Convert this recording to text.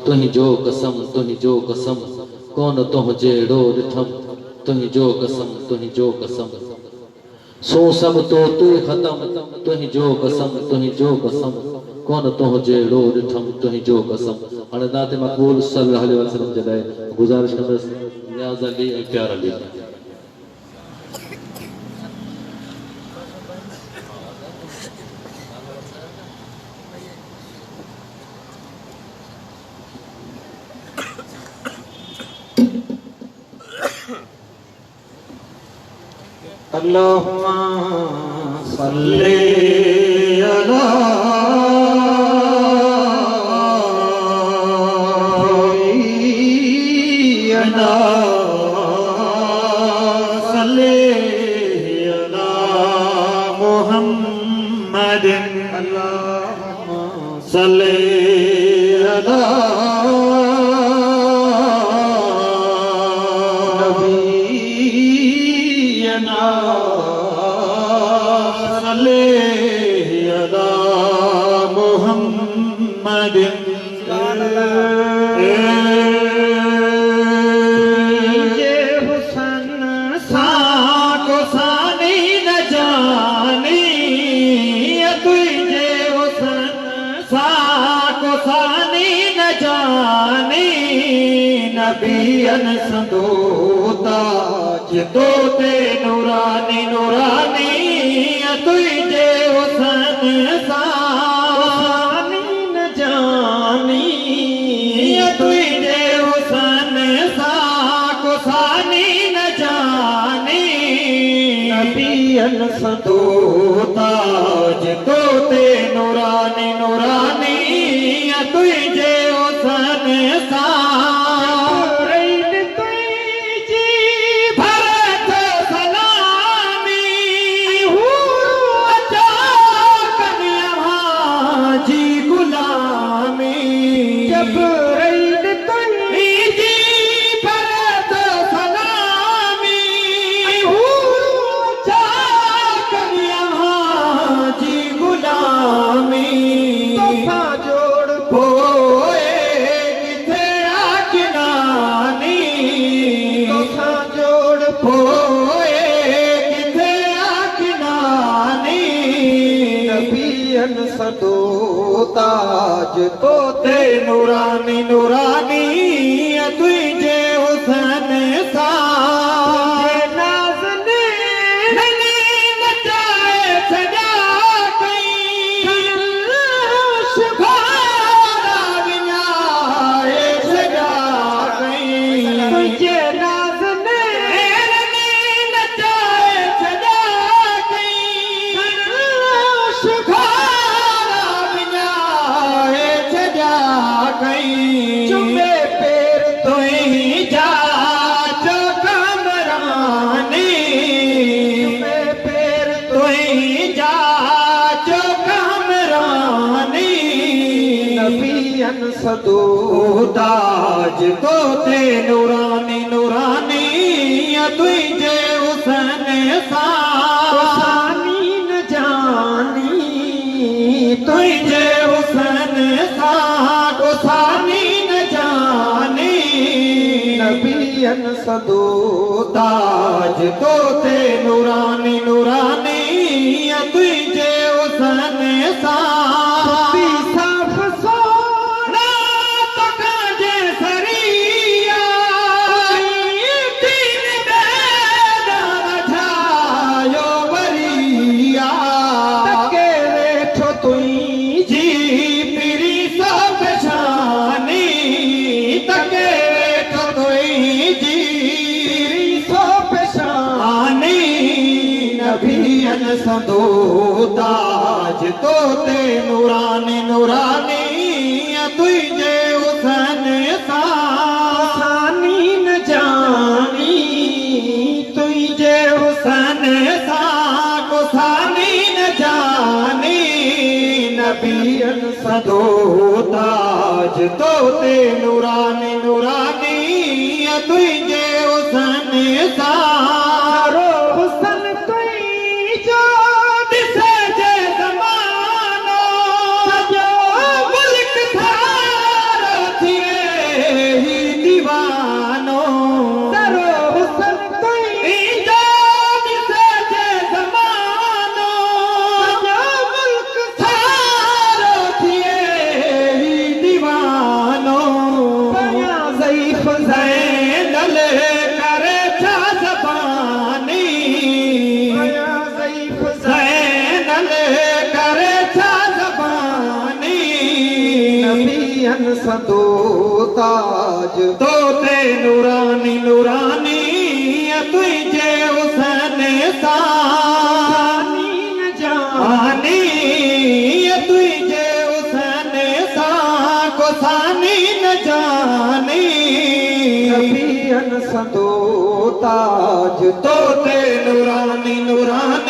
तुंहिंजो कसम तुंहिंजो कसम कौन तुह जहिड़ो ॾिठम तुंहिंजो कसम तुंहिंजो कसम सो सब तो तू ख़तम तुंहिंजो कसम कौन तुह जहिड़ो ॾिठम तुंहिंजो कसम। हाणे नात मक़बूल सल्लल्लाहु अलैहि वसल्लम जे लाइ गुज़ारिश कंदुसि नियाज़ अली ऐं प्यार अली। अल्लाहुम्मा सल्ली अला सल्ली अला मुहम्मद अल्लाहुम्मा सल्ली अला नबियन संदोता जितो ते नूरानी नूरानी तुझे हुसन सानी न जानी तुझे हुसन को सानी न जानी नबियन संदोता जितो ते नूरानी नूरानी तुझे हुसन सा ताज तोते नूरानी नूरानी तुझे हुसन सा नाज़ने नचाए सजा कई शुभारा विञाए सजा कई तुझे नाज़ने नचाए सजा कई शुभारा चुमे पैर तो ही जा जो कमरानी चुमे पैर तो ही जा जो कमरानी नबियन सदो ताज तो ते नूरानी नूरानी तुझे हुसन सानी न जानी तुझे हुसन सा नबियन सदो ताज तोते नूरानी नूरानी तुझे हुसन सा साफ सोना तका जे सरिया तीन बेदान छायो वरिया तके वेठो तुई जी पिरी सब शानी तके नबियन सदो ताज तोते नूरानी नूरानी तुझे हुसन सानी न जानी तुझे हुसन सा को सानी न जानी नबियन सदो ताज तोते नूरानी नूरानी तुझे हुसन सा ही दीवानो सरो हुसन तुई जान से जे ज़मानो सॼो मुल्क सारो थिए ही दीवानो बया ज़ईफ़ ज़ैनल करे छा ज़बानी बया ज़ईफ़ ज़ैनल करे छा ज़बानी नबियन सदो ताज तोते नूरानी नूरानी तुझे हुसन सानी न जानी तुझे हुसन सा को सानी न जानी नबियन सदो ताज तोते नूरानी नूरानी